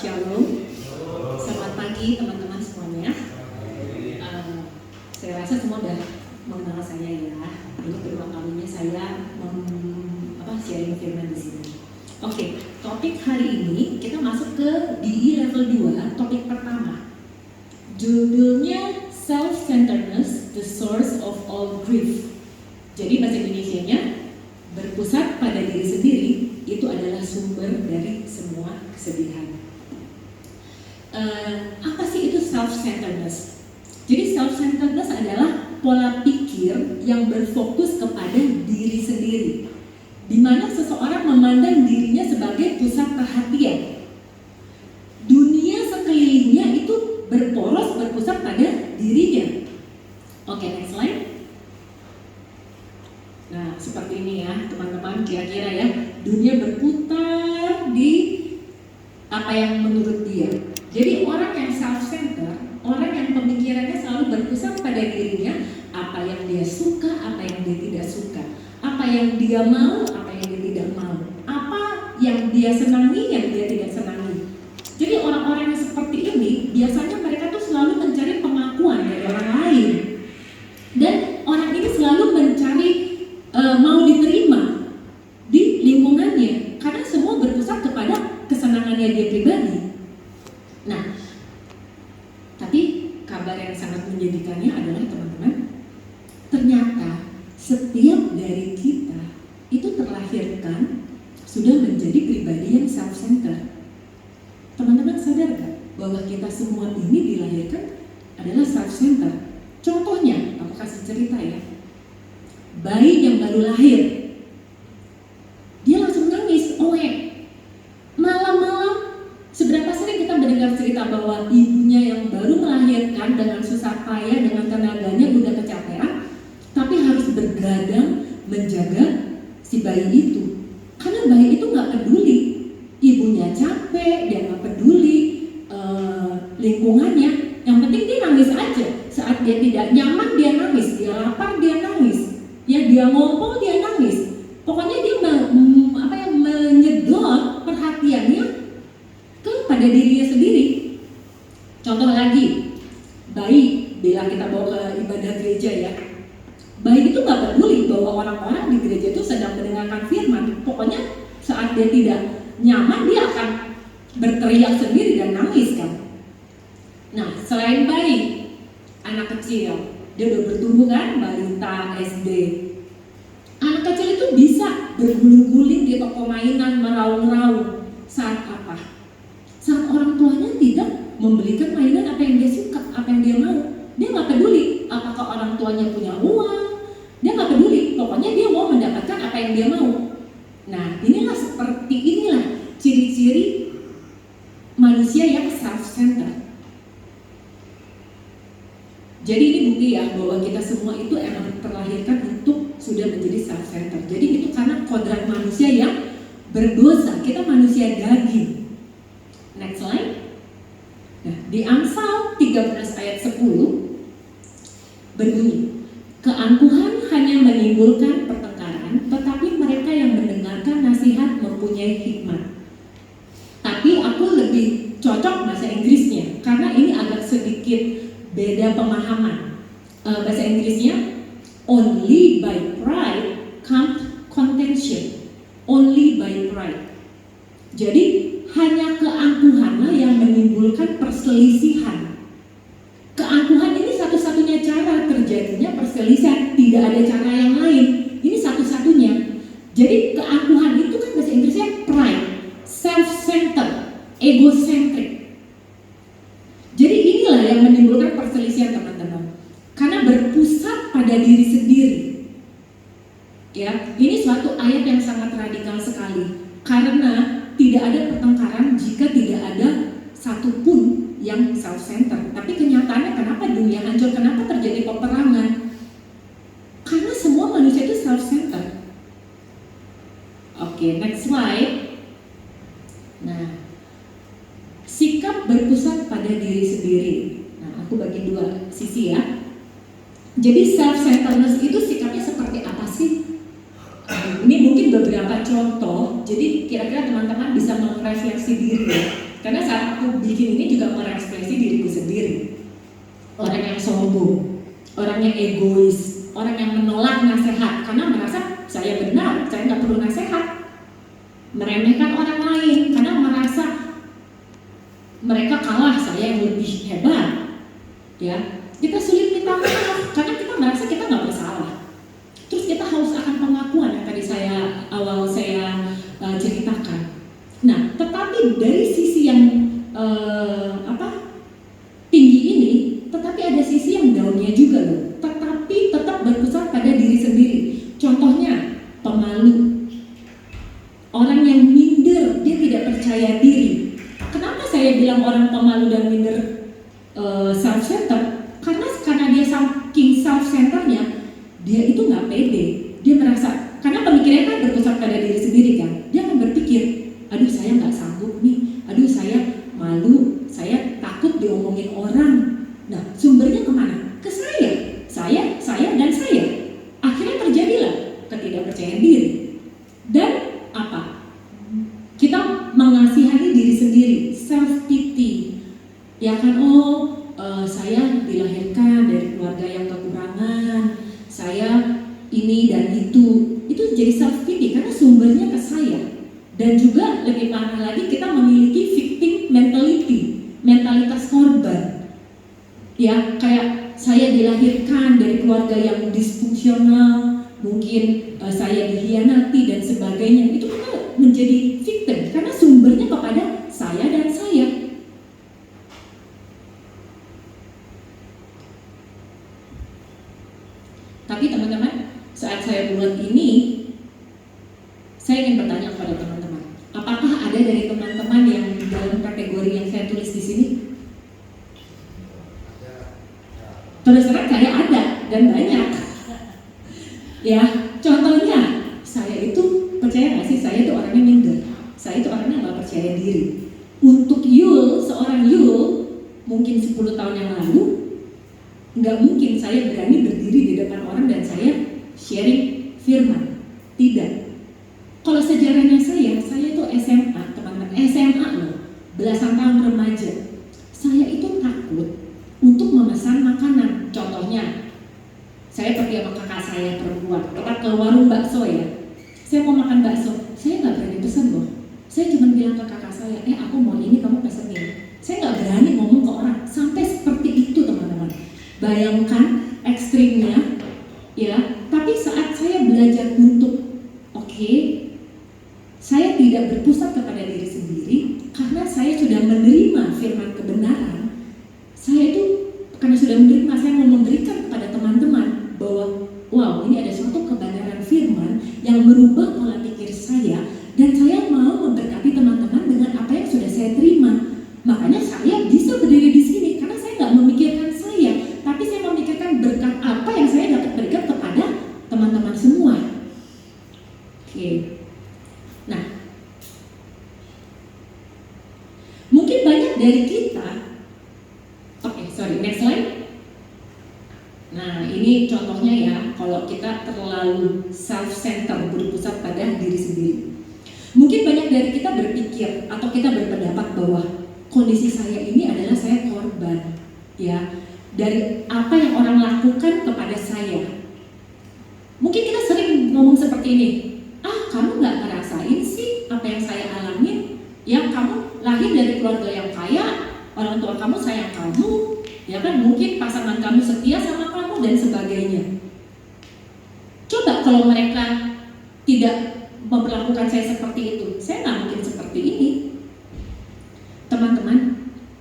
Shalom, selamat pagi teman-teman semuanya. Saya rasa semua udah mengenal saya ya. Ini kedua kalinya saya sharing firman di sini. Oke, topik hari ini kita masuk ke DI level 2, topik pertama. Judulnya Self-Centeredness, the Source of All Grief. Jadi bahasa Indonesianya, berpusat pada diri sendiri itu adalah sumber dari semua kesedihan. Apa sih itu self-centeredness? Jadi self-centeredness adalah pola pikir yang berfokus kepada diri sendiri, di mana seseorang memandang dirinya sebagai pusat perhatian. Dunia sekelilingnya itu berpusat pada dirinya. Oke, next slide. Nah, seperti ini ya teman-teman, kira-kira ya, dunia berputar di apa yang menurut dia. Jadi orang yang self-centered, orang yang pemikirannya selalu berpusat pada dirinya, apa yang dia suka, apa yang dia tidak suka, apa yang dia mau, apa yang dia tidak mau, apa yang dia senangi, yang dia tidak senangi. Jadi orang-orang yang seperti ini biasanya mereka tuh selalu mencari pengakuan dari orang lain, dan orang ini selalu mencari mau diterima di lingkungannya, karena semua berpusat kepada kesenangannya dia pribadi. Nah, tapi kabar yang sangat menyedihkannya adalah teman-teman, ternyata setiap dari kita itu terlahirkan sudah menjadi pribadi yang self-centered. Teman-teman sadar gak bahwa kita semua ini dilahirkan adalah self-centered? Contohnya, aku kasih cerita ya. Bayi yang baru lahir, dia langsung nangis, malam-malam. Seberapa sering kita mendengar cerita bahwa ibunya yang baru melahirkan dengan susah payah, dengan tenaganya udah kecapean, tapi harus bergadang menjaga si bayi itu. Karena bayi itu gak peduli ibunya capek, dia gak peduli lingkungannya. Yang penting dia nangis aja. Saat dia tidak nyaman dia nangis, dia lapar dia nangis, ya dia ngompol dia nangis. Pokoknya dia menyedot perhatiannya kepada dirinya sendiri. Contoh lagi, bayi, bila kita bawa ke ibadah gereja ya, bayi itu gak peduli bahwa orang-orang di gereja itu sedang mendengarkan firman. Pokoknya saat dia tidak nyaman dia akan berteriak sendiri dan nangis kan. Nah, selain bayi, anak kecil, dia udah bertumbuh kan, balita, SD. Anak kecil itu bisa berguling-guling di toko mainan, meraung-raung. Saat apa? Saat orang tuanya tidak membelikan mainan apa yang dia suka, apa yang dia mau. Dia gak peduli apakah orang tuanya punya uang, dia gak peduli, pokoknya dia mau mendapatkan apa yang dia mau. Nah, seperti inilah ciri-ciri manusia yang self-centered. Jadi ini bukti ya bahwa kita semua itu emang terlahirkan untuk sudah menjadi self-centered. Jadi itu karena kodrat manusia yang berdosa, kita manusia daging. Next slide. Nah, di Amsal 13 ayat 10 berbunyi, keangkuhan hanya menimbulkan pertengkaran, tetapi mereka yang mendengarkan nasihat mempunyai hikmat. Tapi aku lebih cocok bahasa Inggrisnya, karena ini agak sedikit beda pemahaman. Bahasa Inggrisnya, only by pride comes contention. Only by pride. Jadi hanya keangkuhanlah yang menimbulkan perselisihan. Keangkuhan ini satu-satunya cara terjadinya perselisihan, tidak ada cara yang lain. Ini satu-satunya. Jadi keangkuhan itu kan bahasa Inggrisnya pride, self-centered, egocentric. Jadi inilah yang menimbulkan perselisihan teman-teman, karena berpusat pada diri sendiri. Ya, ini suatu ayat yang sangat radikal sekali, karena tidak ada pertengkaran jika tidak ada satupun yang self-centered. Tapi kenyataannya kenapa dunia hancur, kenapa terjadi peperangan? Karena semua manusia itu self-centered. Oke, next slide. Nah, sikap berpusat pada diri sendiri. Nah, aku bagi dua sisi ya. Jadi self-centeredness itu sikapnya seperti apa sih? Ini mungkin beberapa contoh. Jadi kira-kira teman-teman bisa merefleksi diri ya. Karena saat aku bikin ini juga merekspresi diriku sendiri. Orang yang sombong, orang yang egois, orang yang menolak nasihat karena merasa saya benar, saya nggak perlu nasihat. Meremehkan orang lain karena merasa mereka kalah, saya yang lebih hebat. Ya, kita sulit minta maaf karena kita merasa kita nggak bersalah. Terus kita haus akan pengakuan yang tadi saya ceritakan. Nah, tetapi dari sisi yang tinggi ini, tetapi ada sisi yang down-nya juga loh. Tetapi tetap berpusat pada diri sendiri. Contohnya pemalu, orang yang minder, dia tidak percaya diri. Kenapa saya bilang orang pemalu dan minder self-centered? Karena dia saking self-centerednya, dia itu nggak pede. Dia merasa, karena pemikirannya kan berpusat pada diri sendiri kan. Dia akan berpikir, aduh saya nggak sanggup nih, aduh saya malu, saya takut diomongin orang. Nah, sumbernya kemana? Ke saya, dan saya. Akhirnya terjadilah ketidakpercayaan diri. Dan apa? Kita mengasihani diri sendiri, self pity. Ya kan, saya dilahirkan dari keluarga yang kekurangan, saya ini dan itu jadi self pity karena sumbernya ke saya. Dan juga lebih parah lagi, kita memiliki victim mentality, mentalitas korban. Ya, kayak saya dilahirkan dari keluarga yang disfungsional, mungkin saya dikhianati dan sebagainya. Itu kita menjadi victim karena sumbernya kepada saya dan saya. Tapi teman-teman, saat saya buat ini, saya ingin bertanya kepada teman-teman, apakah ada dari teman-teman yang dalam kategori yang saya tulis di sini? Terus terang saya ada dan banyak. Ya, contohnya saya itu percaya nggak sih, saya itu orangnya minder, saya itu orangnya nggak percaya diri. Untuk seorang Yul, mungkin 10 tahun yang lalu, nggak mungkin saya berani berdiri di depan orang dan saya sharing firman. Tidak. Kalau sejarahnya saya itu SMA, teman-teman, SMA loh, belasan tahun remaja. Saya itu takut untuk memesan makanan. Contohnya, saya pergi sama kakak saya perempuan, kita ke warung bakso ya. Saya mau makan bakso, saya nggak berani pesan loh. Saya cuma bilang ke kakak saya, aku mau ini, kamu pesenin. Saya nggak berani ngomong ke orang, sampai seperti itu teman-teman. Bayangkan ekstrimnya, ya. Tapi saat saya belajar untuk, saya tidak berpusat kepada diri sendiri karena saya sudah menerima firman kebenaran. Saya itu karena sudah menerima, saya mau memberikan kepada teman-teman bahwa wow, ini ada suatu kebenaran firman yang merubah pola pikir saya dan saya mau memberkati teman-teman dengan apa yang sudah saya terima. Makanya saya bisa berdiri di sini karena saya nggak memikirkan saya, tapi saya memikirkan berkat apa yang saya dapat berikan kepada teman-teman semua. Nah, mungkin banyak dari kita. Next slide. Nah, ini contohnya ya, kalau kita terlalu self-centered, berpusat pada diri sendiri. Mungkin banyak dari kita berpikir atau kita berpendapat bahwa kondisi saya ini adalah saya korban, ya, dari apa yang orang lakukan kepada saya. Mungkin kita sering ngomong seperti ini, kamu nggak ngerasain sih apa yang saya alamin, ya kamu lahir dari keluarga yang kaya, orang tua kamu sayang kamu, ya kan, mungkin pasangan kamu setia sama kamu dan sebagainya. Coba kalau mereka tidak memperlakukan saya seperti itu, saya nggak mungkin seperti ini. Teman-teman,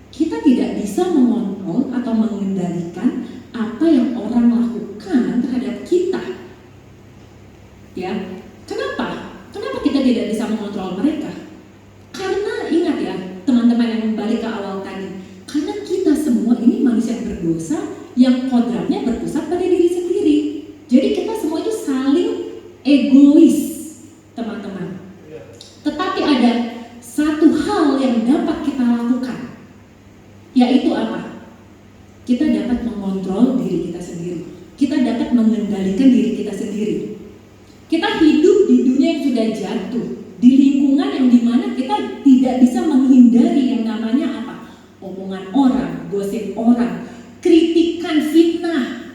kita tidak bisa mengontrol atau mengendalikan apa yang orang lakukan terhadap kita. Ya, kenapa? Kenapa kita tidak bisa mengontrol mereka? Karena ingat ya, teman-teman yang kembali ke awal tadi, karena kita semua ini manusia yang berdosa, yang kodratnya berpusat pada diri sendiri. Jadi kita semua itu saling egois, teman-teman. Tetapi ada satu hal yang dapat kita lakukan, yaitu apa? Kita dapat mengontrol diri kita sendiri. Kita dapat mengendalikan diri kita sendiri. Kita hidup di dunia yang sudah jatuh, di lingkungan yang dimana kita tidak bisa menghindari yang namanya omongan orang, gosip orang, kritikan, fitnah.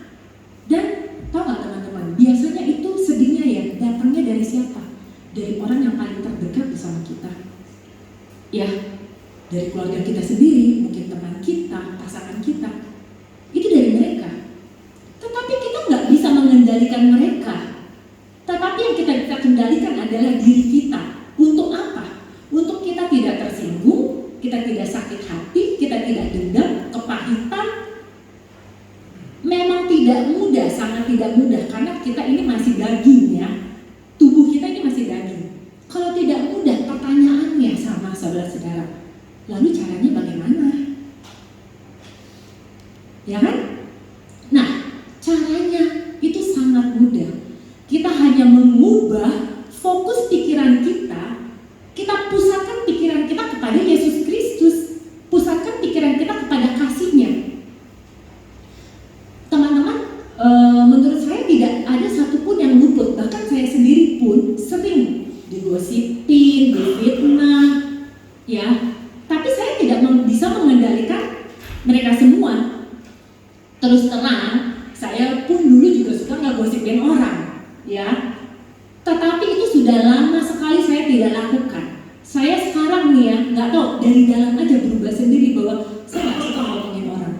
Dan tahu nggak teman-teman, biasanya itu sedihnya ya, datangnya dari siapa? Dari orang yang paling terdekat bersama kita. Ya, dari keluarga kita sendiri, mungkin teman kita, pasangan kita. Itu dari mereka. Tetapi kita nggak bisa mengendalikan mereka. Tetapi yang kita bisa kendalikan adalah diri kita. Untuk apa? Untuk kita tidak tersinggung, kita tidak sakit hati, kita tidak dendam, kepahitan. Memang tidak mudah, sangat tidak mudah, karena kita ini masih daging ya. Tubuh kita ini masih daging. Kalau tidak mudah, pertanyaannya sama saudara-saudara, lalu caranya bagaimana? Ya kan? Nah, caranya itu sangat mudah. Kita hanya mengubah fokus pikiran kita. Kita pusatkan pikiran kita kepada Yesus Kristus. Pusatkan pikiran kita kepada kasih-Nya. Teman-teman, menurut saya tidak ada satupun yang luput. Bahkan saya sendiri pun sering digosipin, difitnah, ya. Tapi saya tidak bisa mengendalikan mereka semua. Terus terang, saya pun dulu juga suka ngegosipin orang, ya. Tetapi itu sudah lama sekali saya tidak lakukan. Saya sekarang nih ya, nggak tahu dari dalam aja berubah sendiri bahwa saya nggak suka ngomongin orang.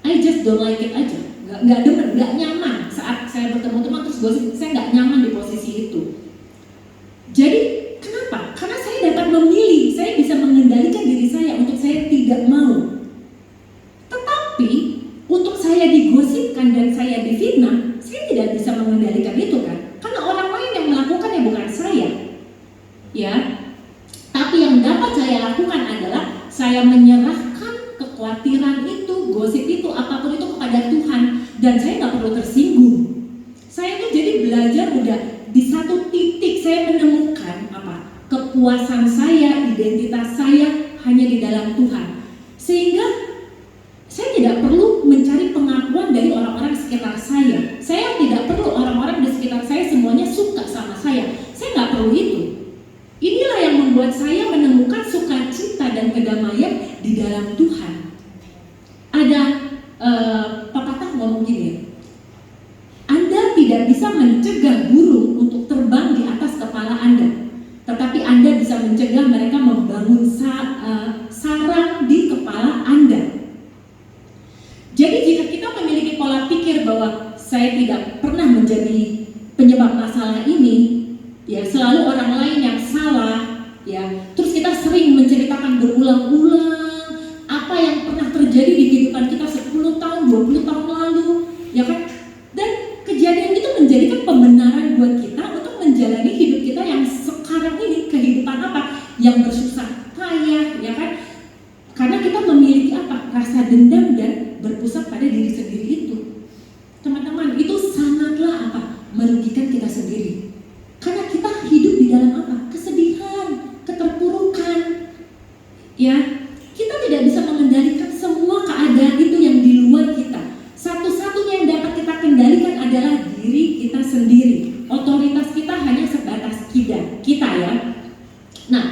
I just don't like it aja, nggak demen, nggak nyaman saat saya bertemu teman terus gosip, saya nggak nyaman di posisi itu. Jadi kenapa? Karena saya dapat memilih, saya bisa mengendalikan diri saya untuk saya tidak mau. Tetapi untuk saya digosipkan dan saya difitnah, saya tidak bisa mengendalikan itu kan? Karena orang lain yang melakukannya bukan saya, ya. Tapi yang dapat saya lakukan adalah saya menyerahkan kekhawatiran itu, gosip itu, apapun itu kepada Tuhan, dan saya nggak perlu tersinggung. Saya tuh jadi belajar udah di satu titik saya menemukan kepuasan saya, identitas saya hanya di dalam Tuhan, sehingga saya tidak perlu mencari pengakuan dari orang-orang sekitar saya. Saya tidak perlu orang-orang di sekitar saya semuanya suka sama saya. Saya nggak perlu itu. Inilah yang membuat saya menemukan sukacita dan kedamaian di dalam Tuhan. Ada pepatah ngomong gini, Anda tidak bisa mencegah burung untuk terbang di atas kepala Anda, tetapi Anda bisa mencegah mereka membangun sarang di kepala Anda. Jadi jika kita memiliki pola pikir bahwa saya tidak pernah menjadi penyebab masalah ini, ya selalu orang lain yang salah, ya terus kita sering menceritakan berulang-ulang apa yang pernah terjadi di kehidupan kita 10 tahun, 20 tahun lalu, ya kan? Dan kejadian itu menjadikan pembenaran buat kita untuk menjalani hidup kita yang sekarang ini, kehidupan yang bersusah payah, ya kan? Karena kita memiliki rasa dendam dan berpusat pada diri sendiri itu. Teman-teman, itu sangatlah merugikan kita sendiri. Karena kita hidup di dalam kesedihan, keterpurukan. Ya, kita tidak bisa mengendalikan semua keadaan itu yang di luar kita. Satu-satunya yang dapat kita kendalikan adalah diri kita sendiri. Otoritas kita hanya sebatas kita ya. Nah,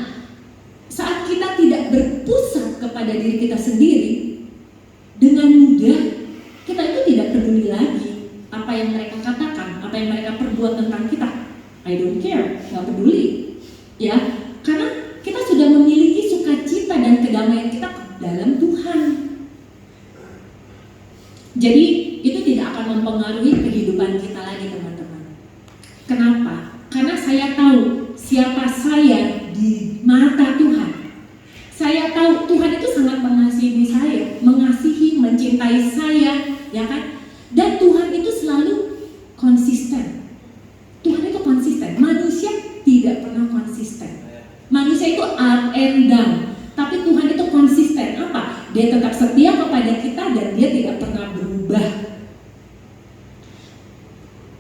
saat kita tidak berpusat kepada diri kita sendiri, dengan mudah kita itu tidak peduli lagi apa yang mereka katakan, apa yang mereka perbuat tentang kita. I don't care, nggak peduli, ya, karena kita sudah memiliki sukacita dan kedamaian kita dalam Tuhan. Jadi itu tidak akan mempengaruhi kehidupan kita lagi, teman-teman. Kenapa? Karena saya tahu siapa saya di mata Tuhan. Saya tahu Tuhan itu sangat mengasihi saya, mencintai saya, ya kan? Dan Tuhan itu selalu konsisten. Tuhan itu konsisten. Manusia tidak pernah konsisten. Manusia itu up and down. Tapi Tuhan itu konsisten. Apa? Dia tetap setia kepada kita dan dia tidak pernah berubah.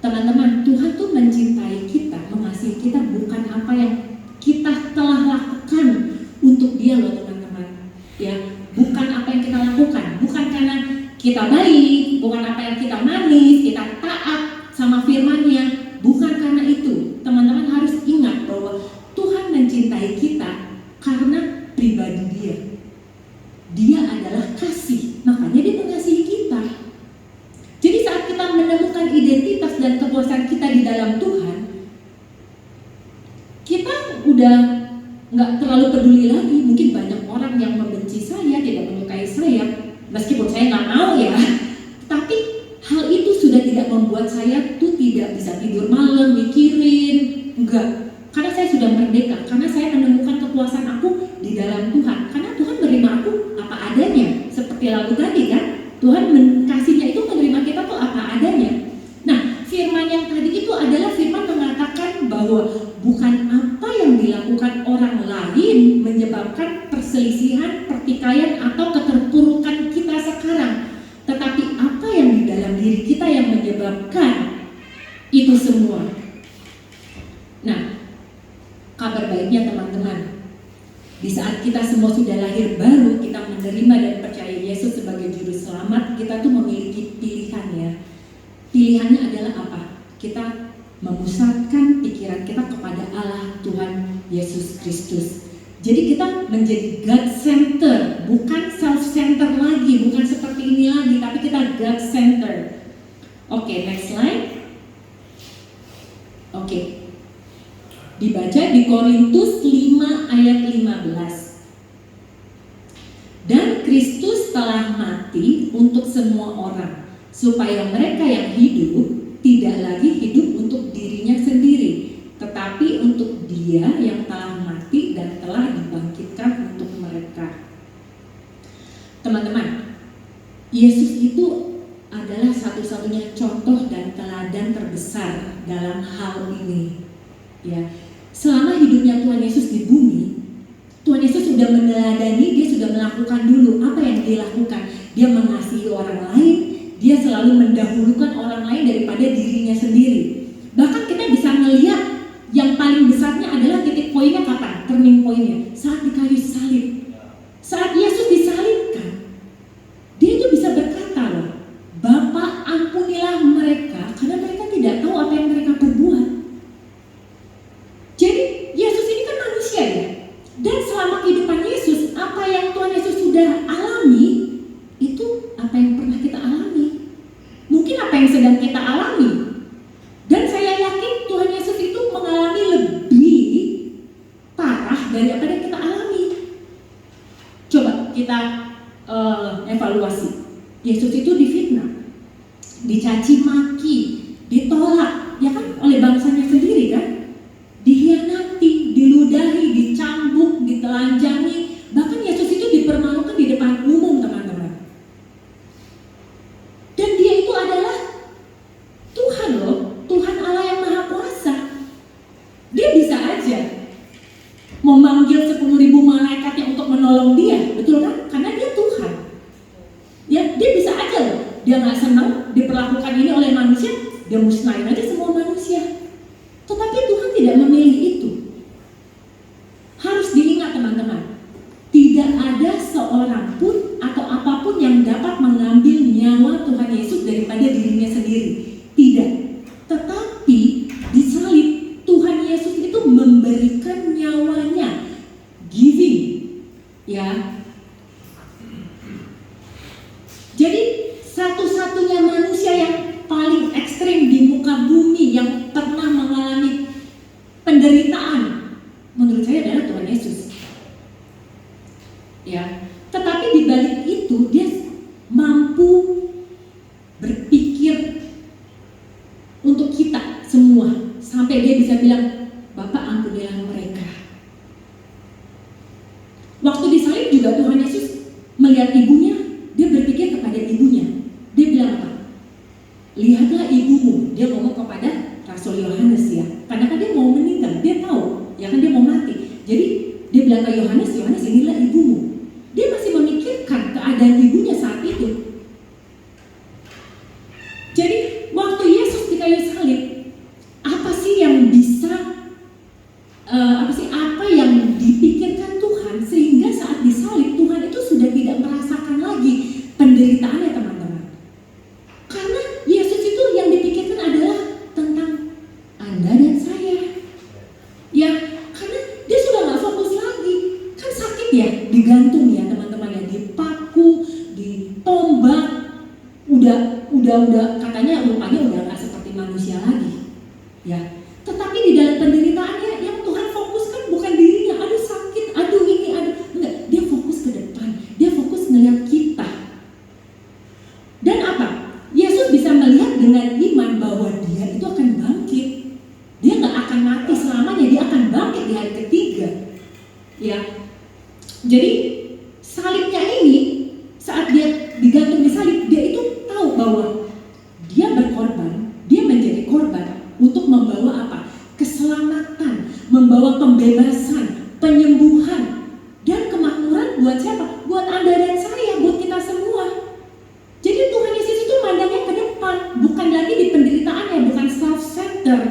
Teman-teman, Tuhan tuh mencintai kita, mengasihi kita bukan apa yang kita telah lakukan untuk dia loh, teman-teman. Ya, bukan apa yang kita lakukan, bukan karena kita baik, bukan apa yang kita manis, kita taat sama firman-Nya, bukan karena itu. Teman-teman harus ingat bahwa Tuhan mencintai kita karena pribadi Dia. Dia terlalu peduli lagi. Mungkin banyak orang yang membenci saya, tidak menyukai saya, meskipun saya nggak mau ya. Tapi hal itu sudah tidak membuat saya tuh tidak bisa tidur malam mikirin, enggak. Karena saya sudah merdeka, karena saya menemukan kepuasan aku di dalam Tuhan. Karena Tuhan menerima aku apa adanya, seperti lagu tadi kan. Tuhan kasihnya itu menerima kita tuh apa adanya. Nah, firman yang tadi itu adalah firman mengatakan bahwa bukan apa yang dilakukan orang lain menyebabkan perselisihan, pertikaian, atau keterpurukan kita sekarang, tetapi apa yang di dalam diri kita yang menyebabkan itu semua. Nah, kabar baiknya teman-teman, di saat kita semua sudah lahir baru, kita menerima dan percaya Yesus sebagai juru selamat, kita tuh memiliki pilihan ya. Pilihannya adalah apa? Kita memusatkan pikiran kita kepada Allah Tuhan Yesus Kristus. Jadi kita menjadi God center, bukan self center lagi, bukan seperti ini lagi, tapi kita God center. Oke, next slide. Oke. Dibaca di Korintus 5 ayat 15. Dan Kristus telah mati untuk semua orang, supaya mereka yang hidup tidak lagi hidup untuk dirinya sendiri, tetapi untuk Dia yang telah mati dan telah dibangkitkan untuk mereka. Teman-teman, Yesus itu adalah satu-satunya contoh dan teladan terbesar dalam hal ini. Ya, selama hidupnya Tuhan Yesus di bumi, Tuhan Yesus sudah meneladani, dia sudah melakukan dulu apa yang dia lakukan. Dia mengasihi orang lain, dia selalu mendahulukan orang lain daripada dirinya sendiri. Bahkan kita bisa melihat yang paling besarnya adalah titik poinnya kapan? Turning pointnya saat di kayu salib. Saat Yesus disalibkan, dia itu bisa berkata loh, Bapa ampunilah mereka karena mereka tidak tahu apa yang mereka perbuat. Jadi Yesus ini kan manusia ya. Dan selama kehidupan Yesus, apa yang Tuhan Yesus sudah alami, itu apa yang pernah kita alami. Mungkin apa yang sedang kita alami. Dan saya yakin Tuhan Yesus itu mengalami lebih parah dari apa yang kita alami. Coba kita evaluasi. Yesus itu difitnah, dicaci maki, ditolak, ya kan, oleh bangsanya sendiri kan. Dihianati, diludahi, dicambuk, ditelanjangi, bahkan Yesus itu dipermalukan di depan umum teman-teman. Dan dia itu adalah Tuhan loh, Tuhan Allah yang Maha Kuasa. Dia bisa aja memanggil 10.000 malaikatnya untuk menolong dia, betul kan? Karena dia Tuhan. Ya, dia bisa aja loh. Dia nggak senang diperlakukan ini oleh manusia, dia musnahin aja semua manusia. Tetapi Tuhan tidak memilih itu. Harus diingat teman-teman, tidak ada seorang pun atau apapun yang dapat mengambil nyawa Tuhan Yesus daripada dirinya sendiri. Tidak. Tetapi di salib Tuhan Yesus itu memberikan nyawanya, giving, ya. Jadi satu-satunya manusia yang paling ekstrim di muka bumi yang pernah mengalami penderitaan, menurut saya adalah Tuhan Yesus. Ya, tetapi di balik itu dia mampu berpikir untuk kita semua sampai dia bisa bilang, Bapak ampunilah mereka. Waktu disalib juga Tuhan Yesus melihat ibunya, dia berpikir kepada ibunya. Dia bilang apa? Lihatlah ibumu. Dia ngomong kepada Rasul Yohanes ya, karena kan dia mau meninggal, dia tahu, ya kan, dia mau mati. Jadi dia bilang ke Yohanes, Yohanes inilah ibumu. Dia masih memikirkan keadaan ibunya saat itu. Jadi waktu Yesus di kayu salib, apa sih yang bisa, apa yang dipikirkan Tuhan sehingga saat disalib Tuhan itu sudah tidak merasakan lagi penderitaannya teman-teman. Karena Yesus itu yang dipikirkan adalah tentang Anda dan saya. Ya, karena dia sudah gak fokus lagi. Kan sakit ya, digantung ya teman-teman ya, dipaku, ditombak. Udah katanya rupanya udah gak seperti manusia lagi. Ya, tetapi di dalam penderitaannya yang Tuhan fokuskan bukan dirinya. Aduh sakit, aduh Jadi salibnya ini, saat dia digantung di salib, dia itu tahu bahwa dia berkorban, dia menjadi korban untuk membawa apa? Keselamatan, membawa pembebasan, penyembuhan, dan kemakmuran buat siapa? Buat Anda dan saya, buat kita semua. Jadi Tuhan Yesus itu mandangnya ke depan, bukan lagi di penderitaannya, bukan self-center.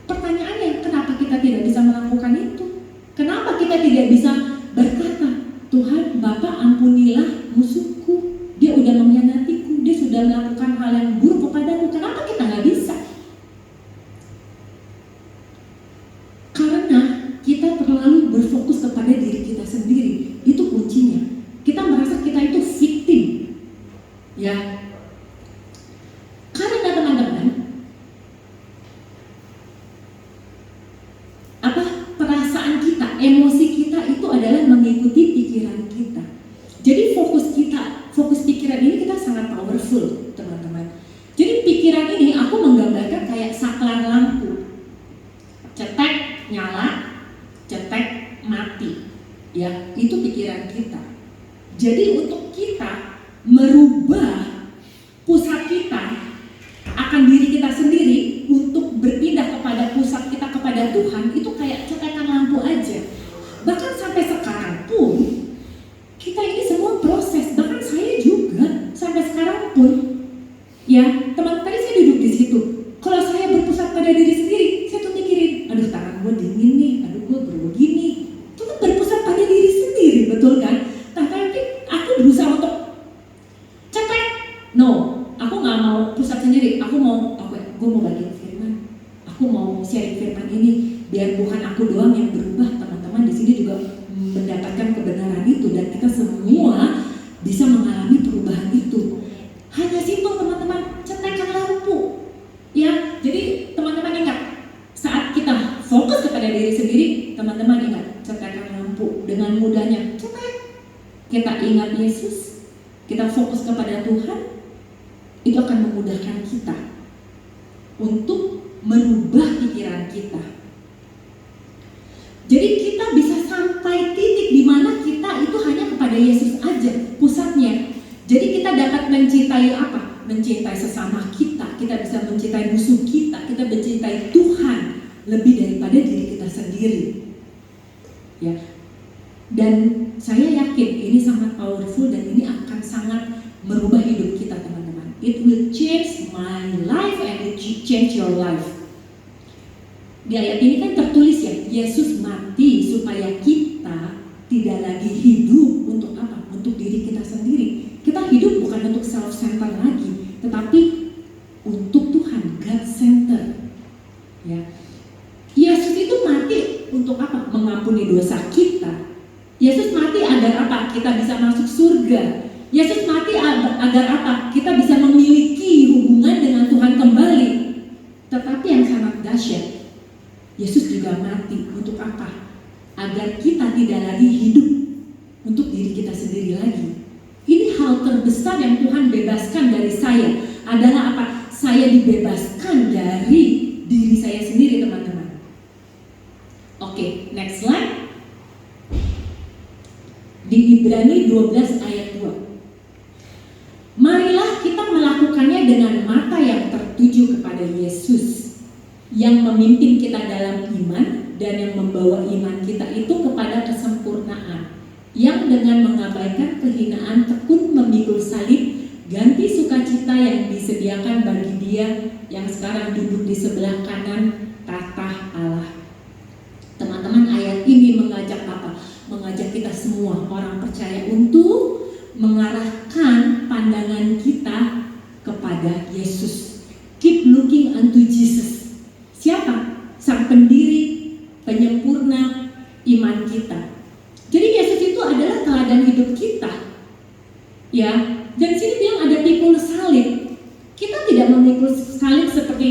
Pertanyaannya, kenapa kita tidak bisa melakukan itu? Kenapa kita tidak bisa berkata, Tuhan, Bapa ampunilah musuhku, dia udah mengkhianatiku, dia sudah melakukan hal yang buruk kepadaku. Kenapa kita nggak bisa? Karena kita terlalu berfokus kepada diri kita sendiri. Itu kuncinya. Kita merasa kita itu victim, ya. Karena teman-teman, perasaan kita, emosi kita itu adalah mengikuti pikiran kita. Jadi fokus pikiran ini kita sangat powerful, teman-teman. Jadi pikiran ini aku menggambarkan kayak saklar lampu. Cetek, nyala, cetek, mati. Ya, itu pikiran kita. Jadi untuk kita merubah pusat kita akan diri kita sendiri untuk berpindah kepada pusat kita kepada Tuhan, itu kayak cetekan lampu aja. Bahkan sampai sekarang pun kita ini semua proses, bahkan saya juga sampai sekarang pun, ya teman tadi saya duduk di situ. Kalau saya berpusat pada diri sendiri, saya tuh mikirin, aduh tangan gue dingin nih, aduh gue begini. Itu kan berpusat pada diri sendiri, betul kan? Tapi aku berusaha untuk cetek, no, aku nggak mau pusat sendiri. Gue mau bagian firman. Aku mau sharing firman ini biar bukan aku doang yang berubah, teman-teman di sini juga mendapatkan kebenaran itu dan kita semua bisa mengalami perubahan itu. Hanya simpel teman-teman, cetekan lampu. Ya, jadi teman-teman ingat, saat kita fokus kepada diri sendiri, teman-teman ingat, cetekan lampu dengan mudahnya. Cetek. Kita ingat Yesus, kita fokus kepada Tuhan, itu akan memudahkan kita untuk merubah pikiran kita. Jadi kita bisa sampai titik di mana kita itu hanya kepada Yesus aja pusatnya. Jadi kita dapat mencintai apa? Mencintai sesama kita, kita bisa mencintai musuh kita mencintai Tuhan lebih daripada diri kita sendiri. Ya. Dan saya yakin ini sangat powerful dan ini akan sangat merubah hidup kita, teman-teman. It will change my life and it will change your life. Di ayat ini kan tertulis ya, Yesus mati supaya kita tidak lagi hidup untuk apa? Untuk diri kita sendiri. Kita hidup bukan untuk self-center lagi, tetapi untuk Tuhan, God-center. Ya. Yesus itu mati untuk apa? Mengampuni dosa kita. Yesus mati agar apa? Kita bisa masuk surga. Yesus mati agar apa? Kita bisa memiliki hubungan dengan Tuhan kembali. Tetapi yang sangat dahsyat, Yesus juga mati untuk apa? Agar kita tidak lagi hidup untuk diri kita sendiri lagi. Ini hal terbesar yang Tuhan bebaskan dari saya adalah apa? Saya dibebaskan dari diri saya sendiri, teman-teman. Oke, next slide. Di Ibrani 12 ayat 2. Marilah kita melakukannya dengan mata yang tertuju kepada Yesus, yang memimpin kita dalam iman dan yang membawa iman kita itu kepada kesempurnaan, yang dengan mengabaikan kehinaan tekun memikul salib, ganti sukacita yang disediakan bagi Dia yang sekarang duduk di sebelah kanan tahta Allah. Teman-teman, ayat ini mengajak apa? Mengajak kita semua orang percaya untuk mengarahkan pandangan kita kepada Yesus. Keep looking unto Jesus. Siapa? Sang pendiri, penyempurna iman kita. Jadi Yesus itu adalah teladan hidup kita. Ya, dan sini bilang ada pikul salib. Kita tidak memikul salib seperti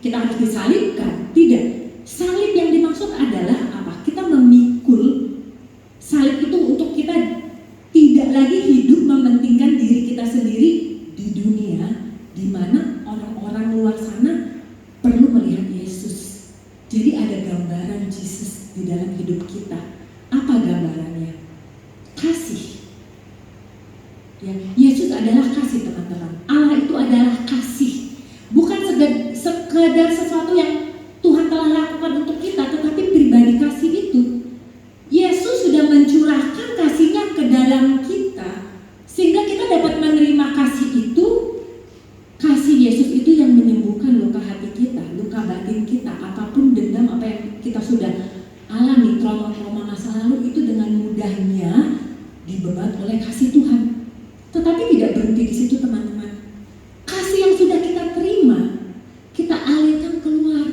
kita harus disalibkan. Tidak. Salib yang dimaksud adalah apa? Kita memikul salib itu untuk kita tidak lagi hidup mementingkan diri kita sendiri di dunia, di mana orang-orang luar sana perlu melihat Yesus. Jadi ada gambaran Yesus di dalam hidup kita. Apa gambarannya? Kasih. Ya, Yesus adalah kasih, teman-teman. Allah itu adalah kasih. Bukan sekedar sesuatu yang Tuhan telah lakukan untuk kita, tetapi pribadi kasih itu. Yesus sudah mencurahkan kasih-Nya ke dalam kita, sehingga kita dapat menerima kasih itu. Kasih Yesus itu yang menyembuhkan luka hati kita, luka batin kita, apapun dendam, apa yang kita sudah alami, trauma-trauma masa lalu itu dengan mudahnya dibebat oleh kasih Tuhan. Tetapi tidak berhenti di situ, teman-teman. Kasih yang sudah kita terima, kita alirkan keluar.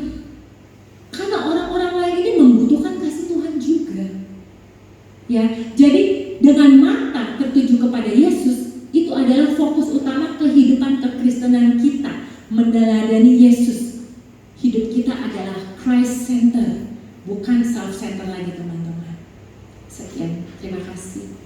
Karena orang-orang lain ini membutuhkan kasih Tuhan juga. Ya, jadi dengan mata tertuju kepada Yesus, itu adalah fokus utama kehidupan kekristenan kita, meneladani Yesus. Hidup kita adalah Christ center, bukan self center lagi, teman-teman. Sekian, terima kasih.